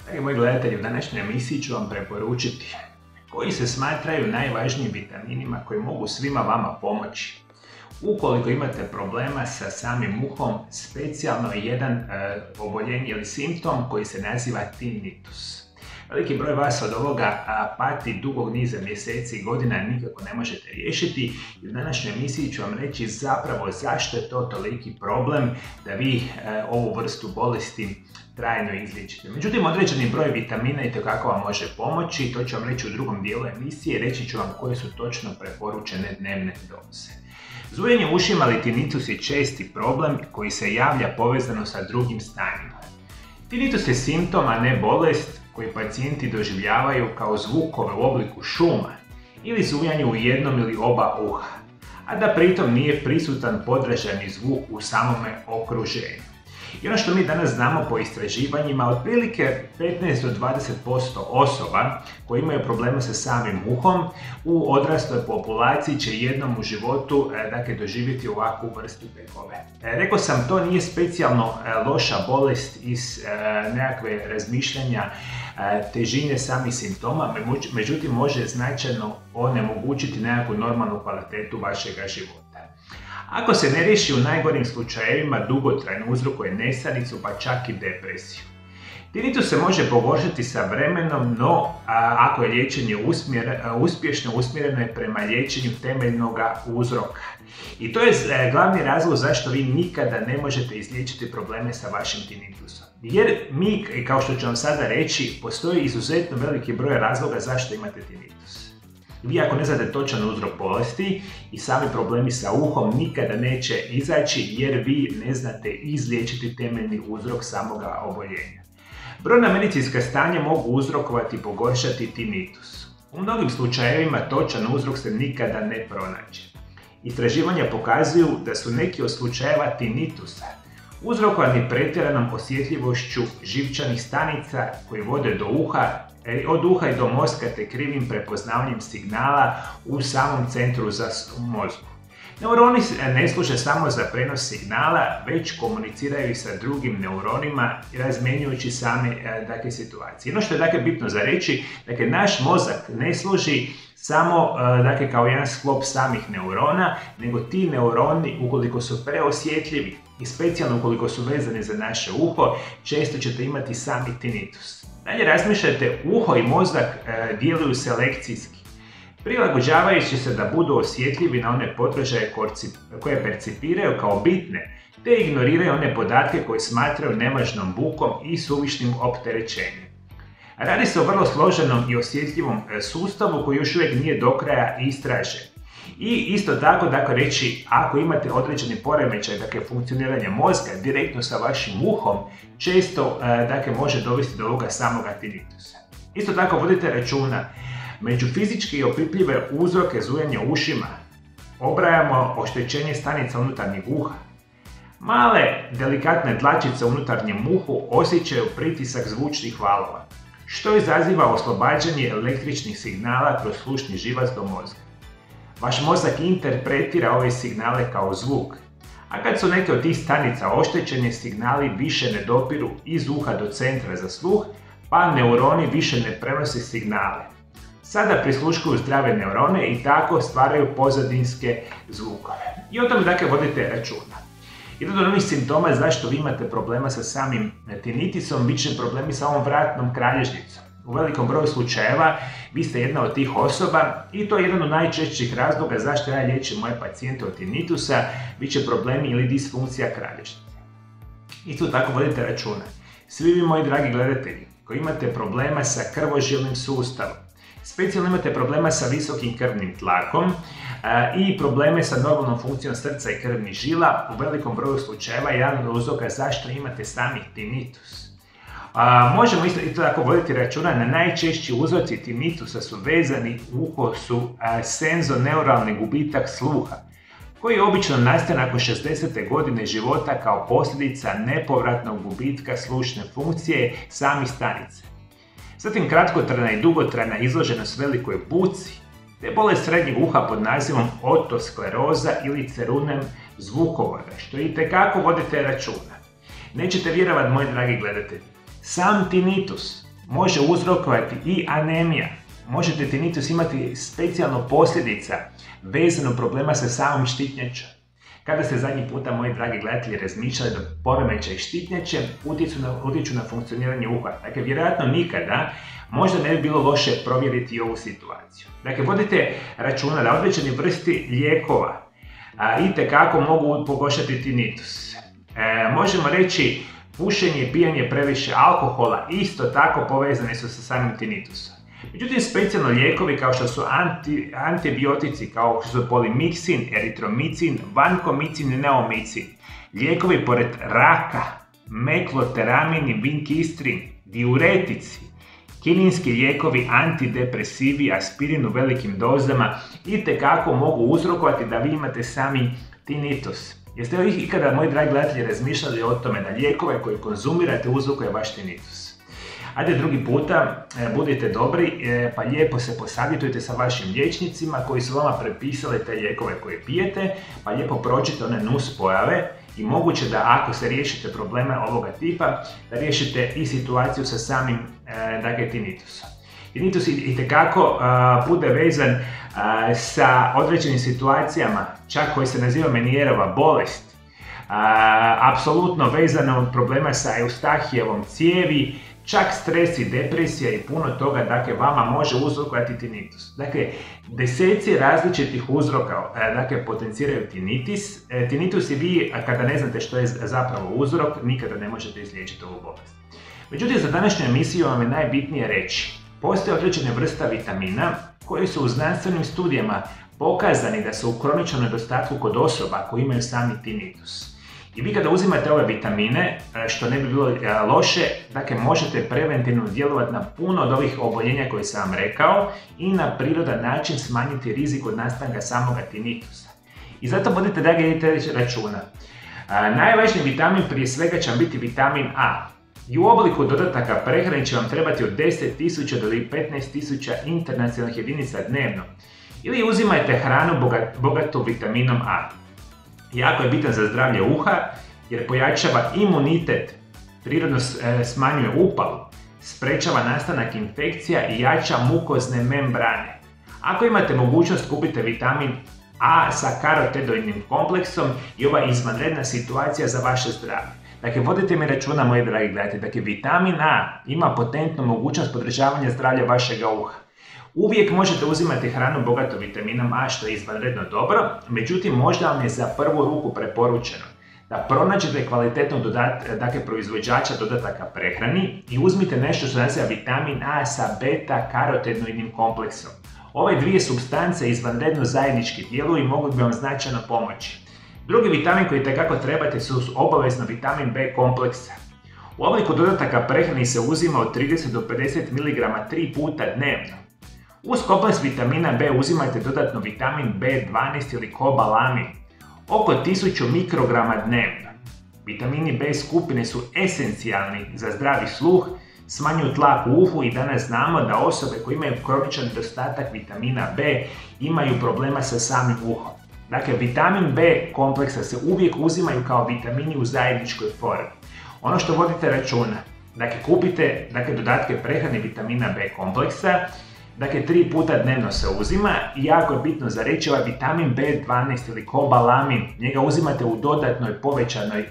Dragi moji gledatelji, u današnjoj emisiji ću vam preporučiti koji se smatraju najvažnijim vitaminima koji mogu svima vama pomoći ukoliko imate problema sa samim uhom, specijalno jedan oboljenje ili simptom koji se naziva tinnitus. Veliki broj vas od ovoga pati dugog niza mjeseci i godina, nikako ne možete riješiti i u današnjoj emisiji ću vam reći zapravo zašto je to toliki problem da vi ovu vrstu bolesti trajno izliječite. Međutim, određeni broj vitamina itekako vam može pomoći, to ću vam reći u drugom dijelu emisije, reći ću vam koje su točno preporučene dnevne doze. Zujanje u ušima ili tinnitus je česti problem koji se javlja povezano sa drugim stanjima. Tinnitus je simptom, a ne bolest, koji pacijenti doživljavaju kao zvukove u obliku šuma ili zujanje u jednom ili oba uha, a da pritom nije prisutan podražajni zvuk u samome okruženju. I ono što mi danas znamo po istraživanjima, otprilike 15 do 20% osoba koji imaju problema sa samim uhom u odrasloj populaciji će jednom u životu doživjeti ovakvu vrstu tegove. Rekao sam, to nije specijalno loša bolest iz nekakve razmišljanja težine samih simptoma, međutim može značajno onemogućiti nekakvu normalnu kvalitetu vašega života. Ako se ne riješi, u najgorim slučajevima dugotrajno uzrokuje nesanicu pa čak i depresiju. Tinnitus se može pogoršati sa vremenom, no ako je liječenje uspješno, usmjereno je prema liječenju temeljnog uzroka. I to je glavni razlog zašto vi nikada ne možete izliječiti probleme sa vašim tinnitusom. Jer mi, kao što ću vam sada reći, postoji izuzetno veliki broj razloga zašto imate tinnitus. Vi ako ne znate točan uzrok bolesti i sami problemi sa uhom nikada neće izaći jer vi ne znate izliječiti temeljni uzrok samoga oboljenja. Brojna medicinska stanja mogu uzrokovati i pogoršati tinnitus. U mnogim slučajevima točan uzrok se nikada ne pronađe. Istraživanja pokazuju da su neki od slučajeva tinnitusa uzrokovani pretjeranom osjetljivošću živčanih stanica koji vode do uha, od uha i do mozga te krivim prepoznavanjem signala u samom centru za mozgu. Neuroni ne služe samo za prenos signala, već komuniciraju i sa drugim neuronima razmjenjujući same situacije. Ono što je bitno za reći, naš mozak ne služi samo kao jedan sklop samih neurona, nego ti neuroni, ukoliko su preosjetljivi i specijalno ukoliko su vezani za naše uho, često ćete imati sami tinnitus. Dalje razmišljate, uho i mozak djeluju selekcijski, prilagođavajući se da budu osjetljivi na one podražaje koje percipiraju kao bitne, te ignoriraju one podatke koje smatraju nevažnom bukom i suvišnim opterećenjem. Radi se o vrlo složenom i osjetljivom sustavu koji još uvijek nije do kraja istražen. I isto tako, reći, ako imate određeni poremećaj, funkcioniranje mozga direktno sa vašim uhom, često može dovesti do ovoga samoga tinnitusa. Isto tako vodite računa, među fizički i opipljive uzroke zujanja u ušima obrajamo oštećenje stanica unutarnjeg uha. Male, delikatne dlačice u unutarnjem uhu osjećaju pritisak zvučnih valova, što izaziva oslobađanje električnih signala kroz slušni živac do mozga. Vaš mozak interpretira ove signale kao zvuk, a kad su neke od tih stanica oštećene, signali više ne dopiru iz uha do centra za sluh, pa neuroni više ne prenose signale. Sada prisluškuju zdrave neurone i tako stvaraju pozadinske zvukove. I o tome vodite računa. Jedan od onih simptoma zašto vi imate problema sa samim tinnitusom bit će problemi sa ovom vratnom kralježnicom. U velikom broju slučajeva vi ste jedna od tih osoba i to je jedan od najčešćih razloga zašto ja liječim moje pacijente od tinnitusa, bit će problemi ili disfunkcija kralježnice. Isto tako vodite računa. Svi vi moji dragi gledatelji koji imate problema sa krvožilnim sustavom, specijalno imate problema sa visokim krvnim tlakom i probleme sa normalnom funkcijom srca i krvnih žila, u velikom broju slučajeva je jedan od uzroka zašto imate sami tinnitus. Možemo isto tako voditi računa na najčešći uzroci tinnitusa su vezani uho su senzoneuralni gubitak sluha, koji obično nastaje nakon 60. godine života kao posljedica nepovratnog gubitka slušne funkcije samih stanica. Zatim kratkotrajna i dugotrajna izloženost velikoj buci, te bolest srednjeg uha pod nazivom otoskleroza ili cerunem zvukovoda, što itekako vodite računa. Nećete vjerovati, moji dragi gledatelji, sam tinnitus može uzrokovati i anemija. Možete tinitus imati specijalno posljedica vezano problema sa samom štitnjačom. Kada ste zadnji puta, moji dragi gledatelji, razmišljali da poremećaj štitnjače utječu na funkcioniranje uha? Dakle, vjerojatno nikada. Možda ne bi bilo loše provjeriti ovu situaciju. Dakle, vodite računa da određene vrsti lijekova itekako mogu pogoršati tinitus. Možemo reći, pušenje i pijanje previše alkohola isto tako povezani su sa samim tinitusom. Međutim, specijalno lijekovi kao što su antibiotici, kao što su polimiksin, eritromicin, vankomicin i neomicin, lijekovi pored raka, mekloteramin i vinkistrin, diuretici, kininski lijekovi, antidepresivi, aspirin u velikim dozama itekako mogu uzrokovati da vi imate sami tinitus. Jeste li ikada, moji dragi gledatelji, razmišljali o tome da lijekove koje konzumirate uzrokuje vaš tinitus? Ajde drugi puta, budite dobri, pa lijepo se posavjetujte sa vašim liječnicima koji su vama prepisali te lijekove koje pijete, pa lijepo pročite one nuspojave i moguće da ako se riješite probleme ovoga tipa, da riješite i situaciju sa samim tinitusom. Tinitus itekako bude vezan sa određenim situacijama, čak koji se naziva Menierova bolest, apsolutno vezano od problema sa Eustachijevom cijevi, čak stres i depresija i puno toga, dakle, vama može uzrokovati tinitus. Dakle, deseci različitih uzroka, potenciraju tinitis. Tinitus i vi, kada ne znate što je zapravo uzrok, nikada ne možete izliječiti ovu bolest. Međutim, za današnju emisiju vam je najbitnije reći, postoje određene vrsta vitamina koji su u znanstvenim studijama pokazani da su u kroničnom nedostatku kod osoba koji imaju sami tinitus. I vi kada uzimate ove vitamine, što ne bi bilo loše, dakle možete preventivno djelovati na puno od ovih oboljenja koje sam vam rekao i na prirodan način smanjiti rizik od nastanka samoga tinitusa. I zato budite, dragi računa. Najvažniji vitamin prije svega će vam biti vitamin A. I u obliku dodataka prehrane će vam trebati od 10.000 do 15.000 internacionalnih jedinica dnevno. Ili uzimajte hranu bogatu vitaminom A. Jako je bitan za zdravlje uha jer pojačava imunitet, prirodno smanjuje upalu, sprečava nastanak infekcija i jača mukozne membrane. Ako imate mogućnost, kupite vitamin A sa karotedoidnim kompleksom i ova izvanredna situacija za vaše zdravlje. Dakle, vodite mi računa, moji dragi gledatelji, dakle, vitamin A ima potentnu mogućnost podržavanja zdravlja vašega uha. Uvijek možete uzimati hranu bogatu vitaminom A, što je izvanredno dobro, međutim možda vam je za prvu ruku preporučeno da pronađete kvalitetnog proizvođača dodataka prehrani i uzmite nešto što naziva vitamin A sa beta-karotenoidnim kompleksom. Ove dvije supstance izvanredno zajednički djeluju i mogu bi vam značajno pomoći. Drugi vitamin koji itekako trebate su obavezno vitamin B kompleksa. U obliku dodataka prehrani se uzima od 30 do 50 mg 3 puta dnevno. Uz kompleks vitamina B uzimajte dodatno vitamin B12 ili kobalamin, oko 1000 mikrograma dnevno. Vitamini B skupine su esencijalni za zdravi sluh, smanjuju tlak u uhu i danas znamo da osobe koje imaju kroničan nedostatak vitamina B imaju problema sa samim uhom. Dakle, vitamin B kompleksa se uvijek uzimaju kao vitamini u zajedničkoj formi. Ono što vodite računa, dakle, kupite dodatke prehrane vitamina B kompleksa, dakle 3 puta dnevno se uzima i jako je bitno za reći ovaj vitamin B12 ili kobalamin, njega uzimate u dodatnoj povećanoj,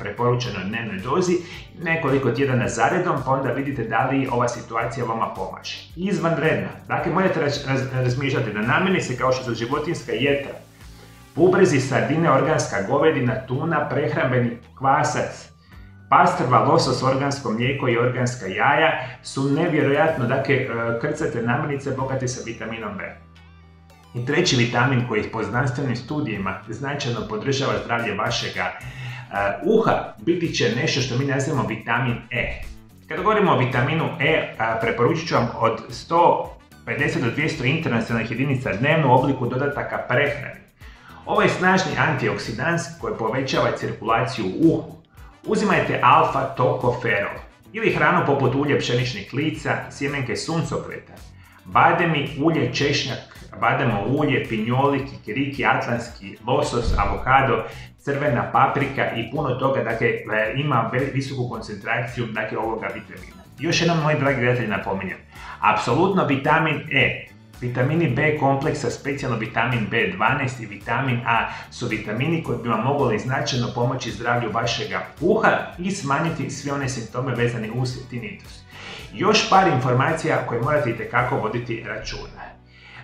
preporučenoj dnevnoj dozi nekoliko tjedana zaredom, pa onda vidite da li ova situacija vama pomaže. Izvanredno, dakle morate razmišljati na namirnice kao što su životinjska jetra, bubrezi, sardine, organska govedina, tuna, prehrambeni kvasac, pastrva, losos, organsko mlijeko i organska jaja su nevjerojatno, krcate namirnice bogate sa vitaminom B. I treći vitamin koji po znanstvenim studijima značajno podržava zdravlje vašega uha biti će nešto što mi nazivamo vitamin E. Kada govorimo o vitaminu E, preporučit ću vam od 150 do 200 internacionalnih jedinica dnevno u obliku dodataka prehrane. Ovo je snažni antioksidans koji povećava cirkulaciju u uhu. Uzimajte alfa-tokoferol ili hranu poput ulje pšeničnih lica, sjemenke suncokreta, bademi, ulje, češnjak, bademo ulje, pinjoli, kikiriki, atlantski losos, avokado, crvena paprika i puno toga, dakle, ima visoku koncentraciju, dakle, ovoga vitamina. Još jednom, moji dragi gledatelji, napominjem, apsolutno vitamin E, vitamini B kompleksa, specijalno vitamin B12 i vitamin A su vitamini koji bi vam mogli značajno pomoći zdravlju vašega uha i smanjiti sve one simptome vezane uz tinnitus. Još par informacija koje morate itekako voditi računa.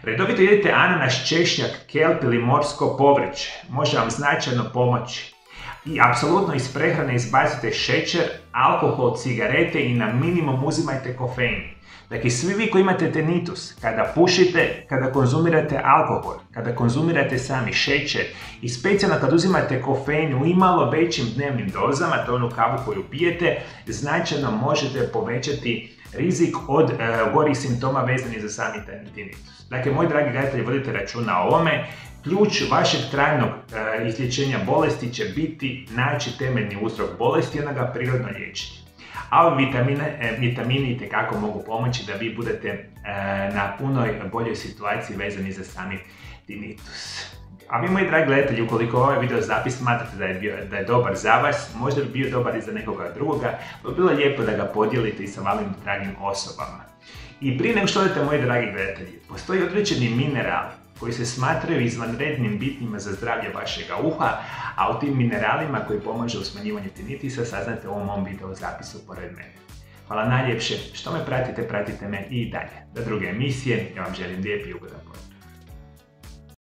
Redovito jedite ananas, češnjak, kelp ili morsko povrće, može vam značajno pomoći. I apsolutno iz prehrane izbacite šećer, alkohol, cigarete i na minimum uzimajte kofein. Dakle, svi vi koji imate tinnitus, kada pušite, kada konzumirate alkohol, kada konzumirate sami šećer i specijalno kad uzimate kofein u imalo većim dnevnim dozama, to je onu kavu koju pijete, značajno možete povećati rizik od gorih simptoma vezanih za sami tinnitus. Dakle, moji dragi gledatelji, vodite računa o ovome. Ključ vašeg trajnog izlječenja bolesti će biti naći temeljni uzrok bolesti i onda ga prirodno liječiti. A ovi vitamini itekako mogu pomoći da vi budete na punoj boljoj situaciji vezani za sami tinnitus. A vi, moji dragi gledatelji, ukoliko ovaj video zapis smatrate da je dobar za vas, možda bi bio dobar i za nekoga drugoga, pa bi bilo lijepo da ga podijelite i sa vašim dragim osobama. I prije nego što odete, moji dragi gledatelji, postoji određeni minerali koji se smatraju izvanrednim bitnima za zdravlje vašega uha, a o tim mineralima koji pomažu u smanjivanju tinitisa saznate u ovom mom video zapisu pored mene. Hvala najljepše što me pratite me i dalje. Do druge emisije, ja vam želim lijep i ugodan pozdrav.